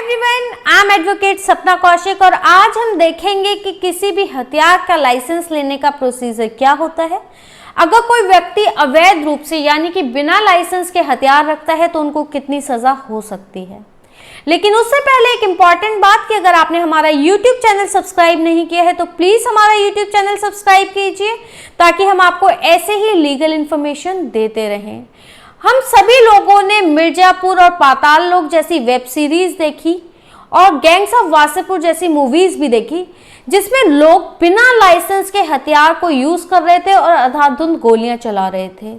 Everyone, I am advocate सपना कौशिक और आज हम देखेंगे कि किसी भी हथियार का लाइसेंस लेने का प्रोसीजर क्या होता है। अगर कोई व्यक्ति अवैध रूप से यानी कि बिना लाइसेंस के हथियार रखता है तो उनको कितनी सजा हो सकती है। लेकिन उससे पहले एक इंपॉर्टेंट बात कि अगर आपने हमारा YouTube चैनल सब्सक्राइब नहीं किया है तो प्लीज हमारा YouTube चैनल सब्सक्राइब कीजिए ताकि हम आपको ऐसे ही लीगल इंफॉर्मेशन देते रहें। हम सभी लोगों ने मिर्जापुर और पाताल लोक जैसी वेब सीरीज देखी और गैंग्स ऑफ वासेपुर जैसी मूवीज भी देखी जिसमें लोग बिना लाइसेंस के हथियार को यूज कर रहे थे और अंधाधुंध गोलियां चला रहे थे।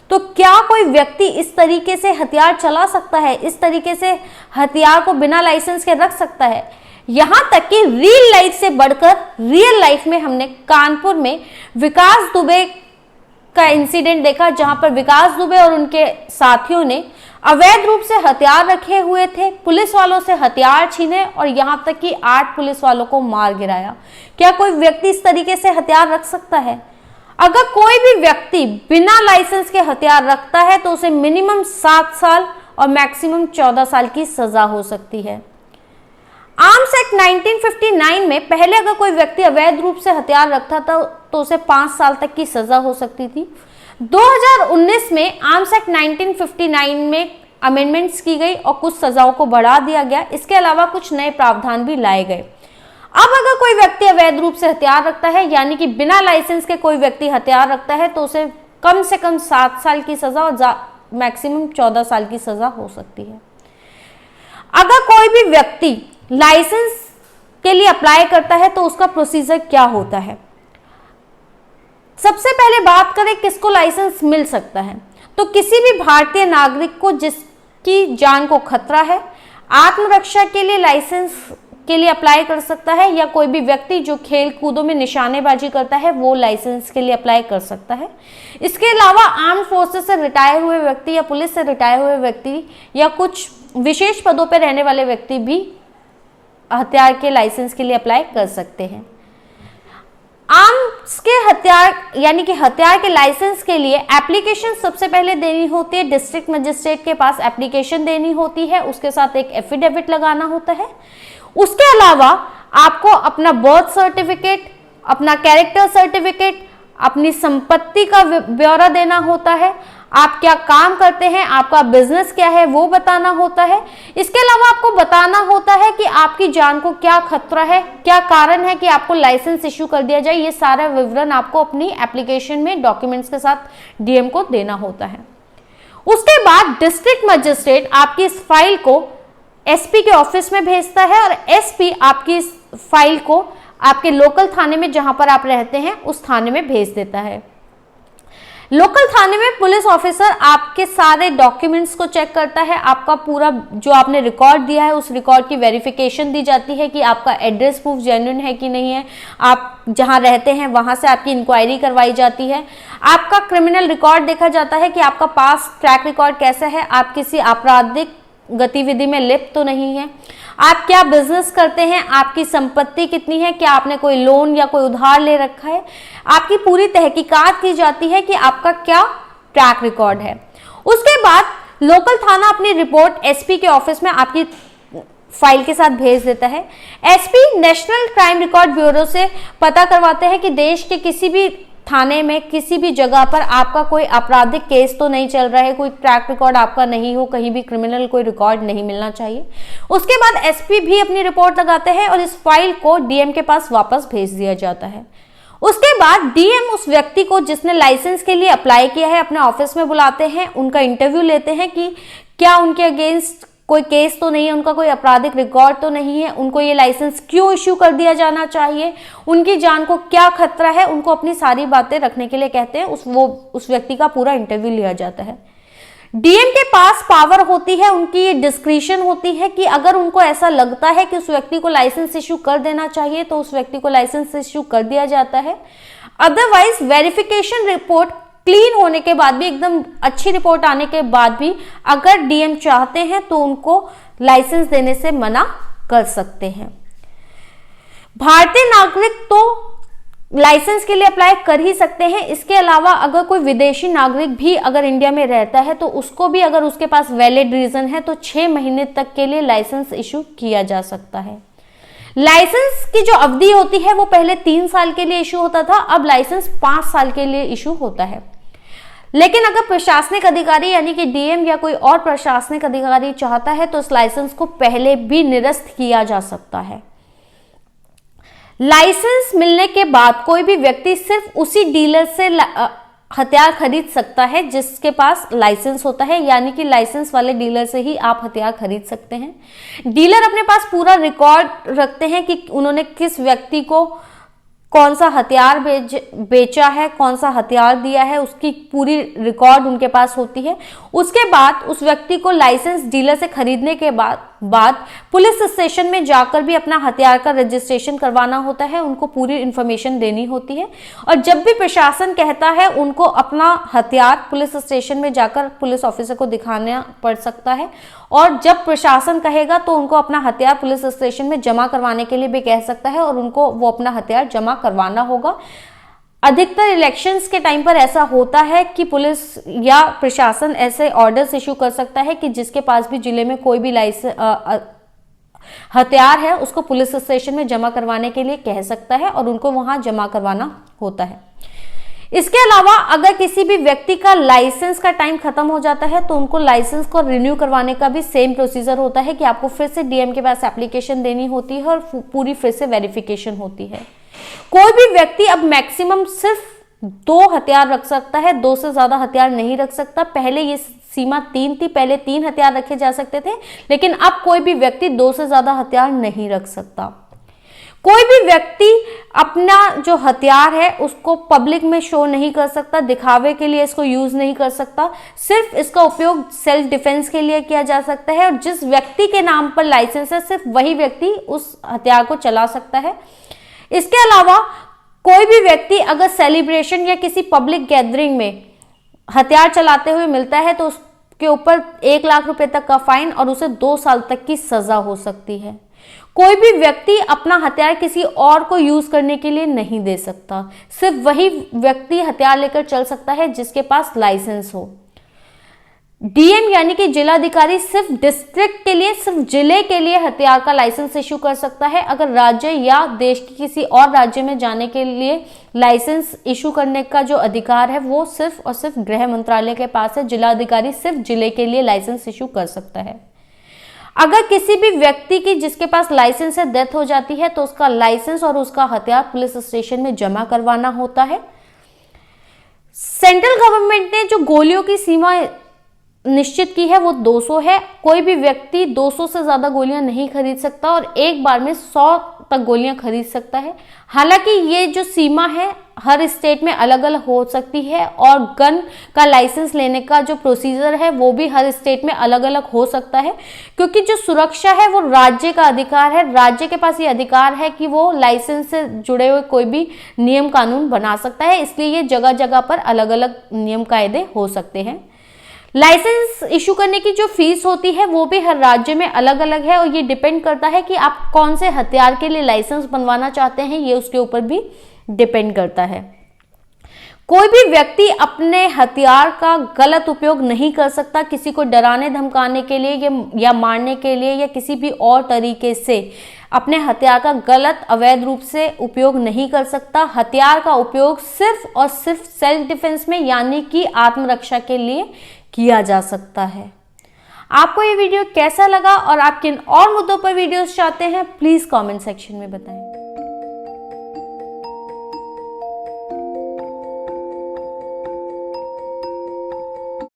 तो क्या कोई व्यक्ति इस तरीके से हथियार चला सकता है, इस तरीके से हथियार को बिना लाइसेंस के रख सकता है? यहाँ तक कि रियल लाइफ से बढ़कर रियल लाइफ में हमने कानपुर में विकास दुबे का इंसिडेंट देखा जहां पर विकास दुबे और उनके साथियों ने अवैध रूप से हथियार रखे हुए थे, पुलिस वालों से हथियार छीने और यहां तक कि 8 पुलिस वालों को मार गिराया। क्या कोई व्यक्ति इस तरीके से हथियार रख सकता है? अगर कोई भी व्यक्ति बिना लाइसेंस के हथियार रखता है तो उसे मिनिमम 7 साल और मैक्सिमम 14 साल की सजा हो सकती है। आर्म्स एक्ट 1959 में पहले अगर कोई व्यक्ति अवैध रूप से हथियार रखता था तो उसे 5 साल तक की सजा हो सकती थी। 2019 में आर्म्स एक्ट 1959 में अमेंडमेंट्स की गई और कुछ सजाओं को बढ़ा दिया गया। इसके अलावा कुछ नए प्रावधान भी लाए गए। अब अगर कोई व्यक्ति अवैध रूप से हथियार रखता है यानी कि बिना लाइसेंस के कोई व्यक्ति हथियार रखता है तो उसे कम से कम 7 साल की सजा और मैक्सिमम 14 साल की सजा हो सकती है। अगर कोई भी व्यक्ति लाइसेंस के लिए अप्लाई करता है तो उसका प्रोसीजर क्या होता है? सबसे पहले बात करें किसको लाइसेंस मिल सकता है, तो किसी भी भारतीय नागरिक को जिसकी जान को खतरा है, आत्मरक्षा के लिए लाइसेंस के लिए अप्लाई कर सकता है, या कोई भी व्यक्ति जो खेल कूदों में निशानेबाजी करता है वो लाइसेंस के लिए अप्लाई कर सकता है। इसके अलावा आर्म्ड फोर्सेस से रिटायर हुए व्यक्ति या पुलिस से रिटायर हुए व्यक्ति या कुछ विशेष पदों पर रहने वाले व्यक्ति भी हथियार के लाइसेंस के लिए अप्लाई कर सकते हैं। आर्म्स के हथियार यानी कि हथियार के लाइसेंस के लिए एप्लीकेशन सबसे पहले देनी होती है। डिस्ट्रिक्ट मजिस्ट्रेट के पास एप्लीकेशन देनी होती है, उसके साथ एक एफिडेविट लगाना होता है। उसके अलावा आपको अपना बर्थ सर्टिफिकेट, अपना कैरेक्टर सर्टिफिकेट, अपनी संपत्ति का ब्यौरा देना होता है। आप क्या काम करते हैं, आपका बिजनेस क्या है वो बताना होता है। इसके अलावा आपको बताना होता है कि आपकी जान को क्या खतरा है, क्या कारण है कि आपको लाइसेंस इश्यू कर दिया जाए। ये सारा विवरण आपको अपनी एप्लीकेशन में डॉक्यूमेंट्स के साथ डीएम को देना होता है। उसके बाद डिस्ट्रिक्ट मजिस्ट्रेट आपकी इस फाइल को एसपी के ऑफिस में भेजता है और एसपी आपकी इस फाइल को आपके लोकल थाने में जहां पर आप रहते हैं उस थाने में भेज देता है। लोकल थाने में पुलिस ऑफिसर आपके सारे डॉक्यूमेंट्स को चेक करता है। आपका पूरा जो आपने रिकॉर्ड दिया है उस रिकॉर्ड की वेरिफिकेशन दी जाती है कि आपका एड्रेस प्रूफ जेन्युइन है कि नहीं है। आप जहां रहते हैं वहां से आपकी इंक्वायरी करवाई जाती है। आपका क्रिमिनल रिकॉर्ड देखा जाता है कि आपका पास ट्रैक रिकॉर्ड कैसा है, आप किसी आपराधिक गतिविधि में लिप्त तो नहीं है, आप क्या बिजनेस करते हैं, आपकी संपत्ति कितनी है, क्या आपने कोई लोन या कोई उधार ले रखा है। आपकी पूरी तहकीकात की जाती है कि आपका क्या ट्रैक रिकॉर्ड है। उसके बाद लोकल थाना अपनी रिपोर्ट एसपी के ऑफिस में आपकी फाइल के साथ भेज देता है। SP national crime record bureau से पता करवाते हैं कि देश के किसी भी थाने में किसी भी जगह पर आपका कोई आपराधिक केस तो नहीं चल रहा है, कोई ट्रैक रिकॉर्ड आपका नहीं हो, कहीं भी क्रिमिनल कोई रिकॉर्ड नहीं मिलना चाहिए। उसके बाद एसपी भी अपनी रिपोर्ट लगाते हैं और इस फाइल को डीएम के पास वापस भेज दिया जाता है। उसके बाद डीएम उस व्यक्ति को जिसने लाइसेंस के लिए अप्लाई किया है अपने ऑफिस में बुलाते हैं, उनका इंटरव्यू लेते हैं कि क्या उनके अगेंस्ट कोई केस तो नहीं है, उनका कोई आपराधिक रिकॉर्ड तो नहीं है, उनको ये लाइसेंस क्यों इश्यू कर दिया जाना चाहिए, उनकी जान को क्या खतरा है, उनको अपनी सारी बातें रखने के लिए कहते हैं। उस व्यक्ति का पूरा इंटरव्यू लिया जाता है। डीएम के पास पावर होती है, उनकी ये डिस्क्रिशन होती है कि अगर उनको ऐसा लगता है कि उस व्यक्ति को लाइसेंस इश्यू कर देना चाहिए तो उस व्यक्ति को लाइसेंस इश्यू कर दिया जाता है। अदरवाइज वेरिफिकेशन रिपोर्ट क्लीन होने के बाद भी, एकदम अच्छी रिपोर्ट आने के बाद भी अगर डीएम चाहते हैं तो उनको लाइसेंस देने से मना कर सकते हैं। भारतीय नागरिक तो लाइसेंस के लिए अप्लाई कर ही सकते हैं। इसके अलावा अगर कोई विदेशी नागरिक भी अगर इंडिया में रहता है तो उसको भी अगर उसके पास वैलिड रीजन है तो 6 महीने तक के लिए लाइसेंस इशू किया जा सकता है। लाइसेंस की जो अवधि होती है वो पहले 3 साल के लिए इशू होता था, अब लाइसेंस 5 साल के लिए इशू होता है। लेकिन अगर प्रशासनिक अधिकारी यानी कि डीएम या कोई और प्रशासनिक अधिकारी चाहता है तो इस लाइसेंस को पहले भी निरस्त किया जा सकता है। लाइसेंस मिलने के बाद कोई भी व्यक्ति सिर्फ उसी डीलर से हथियार खरीद सकता है जिसके पास लाइसेंस होता है, यानी कि लाइसेंस वाले डीलर से ही आप हथियार खरीद सकते हैं। डीलर अपने पास पूरा रिकॉर्ड रखते हैं कि उन्होंने किस व्यक्ति को कौन सा हथियार बेचा है, कौन सा हथियार दिया है, उसकी पूरी रिकॉर्ड उनके पास होती है। उसके बाद उस व्यक्ति को लाइसेंस डीलर से खरीदने के बाद पुलिस स्टेशन में जाकर भी अपना हथियार का रजिस्ट्रेशन करवाना होता है, उनको पूरी इंफॉर्मेशन देनी होती है। और जब भी प्रशासन कहता है उनको अपना हथियार पुलिस स्टेशन में जाकर पुलिस ऑफिसर को दिखाना पड़ सकता है, और जब प्रशासन कहेगा तो उनको अपना हथियार पुलिस स्टेशन में जमा करवाने के लिए भी कह सकता है और उनको वो अपना हथियार जमा करवाना होगा। अधिकतर इलेक्शंस के टाइम पर ऐसा होता है कि पुलिस या प्रशासन ऐसे ऑर्डर्स इशू कर सकता है कि जिसके पास भी जिले में कोई भी हथियार है उसको पुलिस स्टेशन में जमा करवाने के लिए कह सकता है और उनको वहां जमा करवाना होता है। इसके अलावा अगर किसी भी व्यक्ति का लाइसेंस का टाइम खत्म हो जाता है तो उनको लाइसेंस को रिन्यू करवाने का भी सेम प्रोसीजर होता है कि आपको फिर से डीएम के पास एप्लीकेशन देनी होती है और पूरी फिर से वेरिफिकेशन होती है। कोई भी व्यक्ति अब मैक्सिमम सिर्फ 2 हथियार रख सकता है, 2 से ज्यादा हथियार नहीं रख सकता। पहले ये सीमा 3 थी, पहले 3 हथियार रखे जा सकते थे, लेकिन अब कोई भी व्यक्ति 2 से ज्यादा हथियार नहीं रख सकता। कोई भी व्यक्ति अपना जो हथियार है उसको पब्लिक में शो नहीं कर सकता, दिखावे के लिए इसको यूज नहीं कर सकता। सिर्फ इसका उपयोग सेल्फ डिफेंस के लिए किया जा सकता है और जिस व्यक्ति के नाम पर लाइसेंस है सिर्फ वही व्यक्ति उस हथियार को चला सकता है। इसके अलावा कोई भी व्यक्ति अगर सेलिब्रेशन या किसी पब्लिक गैदरिंग में हथियार चलाते हुए मिलता है तो उसके ऊपर 1 लाख रुपए तक का फाइन और उसे 2 साल तक की सजा हो सकती है। कोई भी व्यक्ति अपना हथियार किसी और को यूज करने के लिए नहीं दे सकता, सिर्फ वही व्यक्ति हथियार लेकर चल सकता है जिसके पास लाइसेंस हो। डीएम यानी कि जिलाधिकारी सिर्फ डिस्ट्रिक्ट के लिए, सिर्फ जिले के लिए हथियार का लाइसेंस इशू कर सकता है। अगर राज्य या देश के किसी और राज्य में जाने के लिए लाइसेंस इशू करने का जो अधिकार है वो सिर्फ और सिर्फ गृह मंत्रालय के पास है। जिलाधिकारी सिर्फ जिले के लिए लाइसेंस इशू कर सकता है। अगर किसी भी व्यक्ति की जिसके पास लाइसेंस है डेथ हो जाती है तो उसका लाइसेंस और उसका हथियार पुलिस स्टेशन में जमा करवाना होता है। सेंट्रल गवर्नमेंट ने जो गोलियों की सीमा निश्चित की है वो 200 है। कोई भी व्यक्ति 200 से ज्यादा गोलियां नहीं खरीद सकता और एक बार में 100 तक गोलियां खरीद सकता है। हालांकि ये जो सीमा है हर स्टेट में अलग अलग हो सकती है और गन का लाइसेंस लेने का जो प्रोसीजर है वो भी हर स्टेट में अलग अलग हो सकता है, क्योंकि जो सुरक्षा है वो राज्य का अधिकार है। राज्य के पास ये अधिकार है कि वो लाइसेंस से जुड़े हुए कोई भी नियम कानून बना सकता है, इसलिए ये जगह जगह पर अलग अलग नियम कायदे हो सकते हैं। लाइसेंस इशू करने की जो फीस होती है वो भी हर राज्य में अलग अलग है और ये डिपेंड करता है कि आप कौन से हथियार के लिए लाइसेंस बनवाना चाहते हैं, ये उसके ऊपर भी डिपेंड करता है। कोई भी व्यक्ति अपने हथियार का गलत उपयोग नहीं कर सकता, किसी को डराने धमकाने के लिए या मारने के लिए या किसी भी और तरीके से अपने हथियार का गलत अवैध रूप से उपयोग नहीं कर सकता। हथियार का उपयोग सिर्फ और सिर्फ सेल्फ डिफेंस में यानी कि आत्मरक्षा के लिए किया जा सकता है। आपको ये वीडियो कैसा लगा और आप किन और मुद्दों पर वीडियोस चाहते हैं प्लीज कमेंट सेक्शन में बताएं।